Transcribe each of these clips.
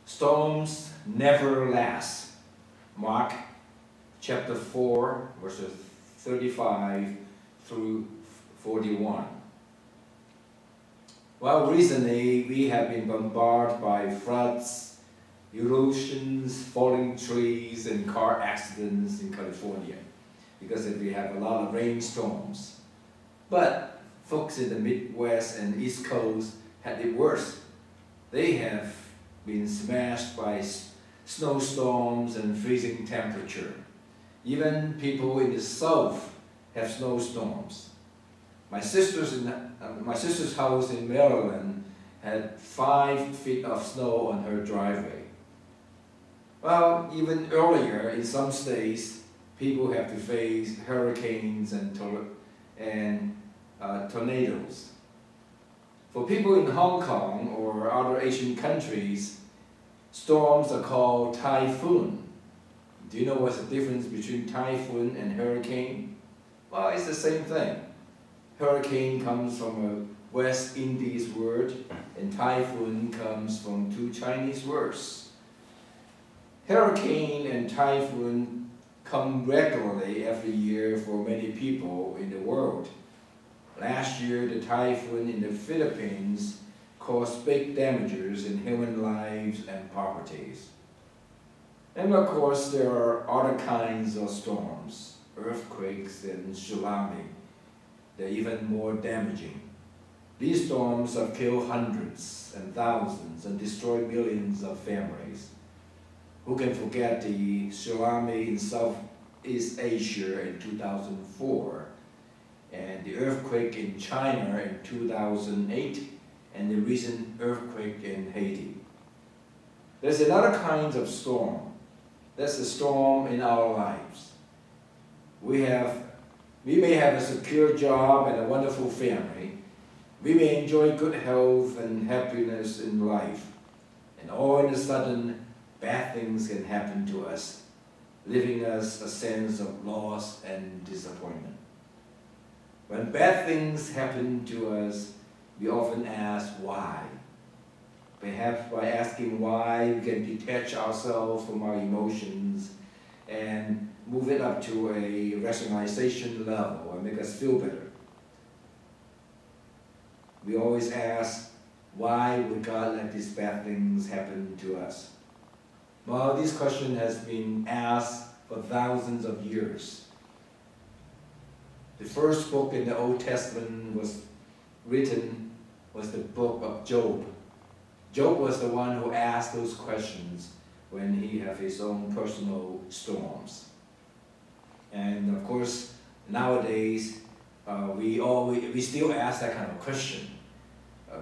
Storms never last. Mark chapter 4, verses 35 through 41. Well, recently we have been bombarded by floods, erosions, falling trees, and car accidents in California because we have a lot of rainstorms. But folks in the Midwest and East Coast had it worse. They have been smashed by snowstorms and freezing temperature. Even people in the South have snowstorms. My sister's house in Maryland had 5 feet of snow on her driveway. Well, even earlier in some states, people have to face hurricanes and tornadoes. For people in Hong Kong or other Asian countries, storms are called typhoon. Do you know what's the difference between typhoon and hurricane? Well, it's the same thing. Hurricane comes from a West Indies word, and typhoon comes from 2 Chinese words. Hurricane and typhoon come regularly every year for many people in the world. Last year, the typhoon in the Philippines caused big damages in human lives and properties. And of course, there are other kinds of storms, earthquakes and tsunami. They're even more damaging. These storms have killed hundreds and thousands and destroyed millions of families. Who can forget the tsunami in Southeast Asia in 2004, and the earthquake in China in 2008, and the recent earthquake in Haiti? There's another kind of storm. That's a storm in our lives. We may have a secure job and a wonderful family. We may enjoy good health and happiness in life. And all of a sudden, bad things can happen to us, leaving us a sense of loss and disappointment. When bad things happen to us, we often ask why. Perhaps by asking why, we can detach ourselves from our emotions and move it up to a rationalization level and make us feel better. We always ask, why would God let these bad things happen to us? Well, this question has been asked for thousands of years. The first book in the Old Testament was the book of Job. Job was the one who asked those questions when he had his own personal storms. And of course, nowadays, we still ask that kind of question.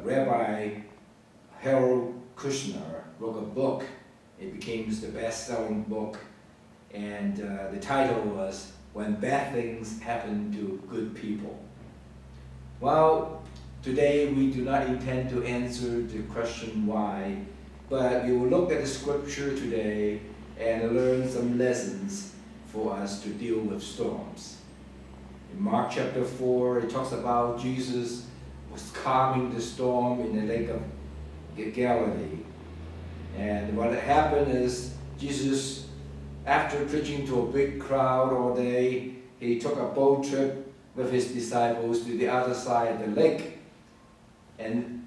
Rabbi Harold Kushner wrote a book. It became the best-selling book, and the title was When Bad Things Happen to Good People. Well, today we do not intend to answer the question why, but we will look at the scripture today and learn some lessons for us to deal with storms. In Mark chapter 4, it talks about Jesus was calming the storm in the lake of Galilee. And what happened is Jesus, after preaching to a big crowd all day, he took a boat trip with his disciples to the other side of the lake. And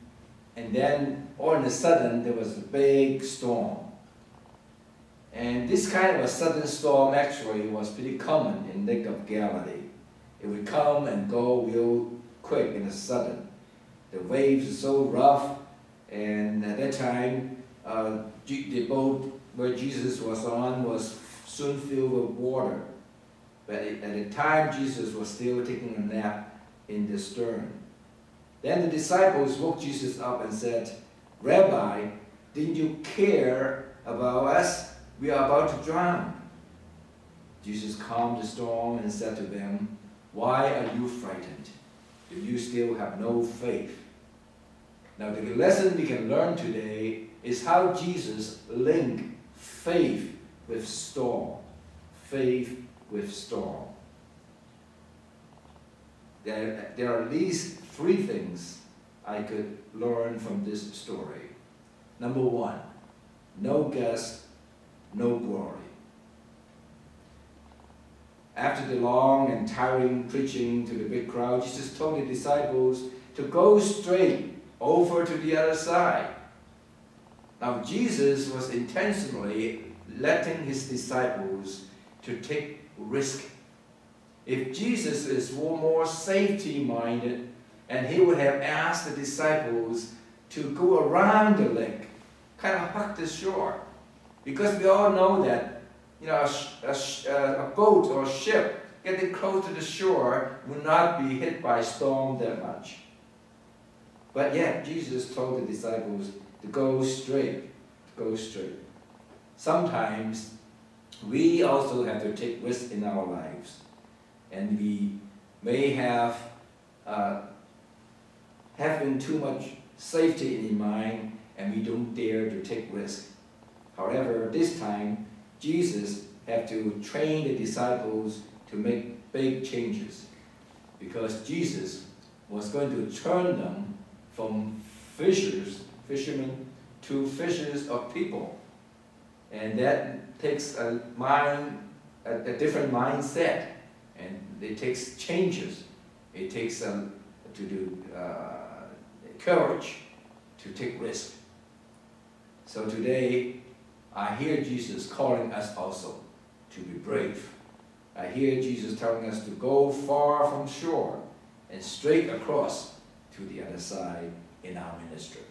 then all of a sudden there was a big storm. And this kind of a sudden storm actually was pretty common in Lake of Galilee. It would come and go real quick and sudden. The waves are so rough, and at that time the boat where Jesus was on was soon filled with water. But at the time Jesus was still taking a nap in the stern. Then the disciples woke Jesus up and said, "Rabbi, didn't you care about us? We are about to drown." Jesus calmed the storm and said to them, "Why are you frightened? Do you still have no faith?" Now the lesson we can learn today is how Jesus linked faith with storm. Faith with storm. There are at least 3 things I could learn from this story. Number 1, no guest, no glory. After the long and tiring preaching to the big crowd, Jesus told the disciples to go straight over to the other side. Now, Jesus was intentionally letting his disciples to take risk. If Jesus is more safety-minded, and he would have asked the disciples to go around the lake, kind of hug the shore. Because we all know that, you know, a boat or a ship getting close to the shore will not be hit by storm that much. But yet, Jesus told the disciples to go straight, to go straight. Sometimes, we also have to take risks in our lives. And we may have having too much safety in mind, and we don't dare to take risks. However, this time, Jesus had to train the disciples to make big changes, because Jesus was going to turn them from fishermen, to fishers of people. And that takes a different mindset, and it takes changes. It takes courage to take risks. So today, I hear Jesus calling us also to be brave. I hear Jesus telling us to go far from shore and straight across to the other side in our ministry.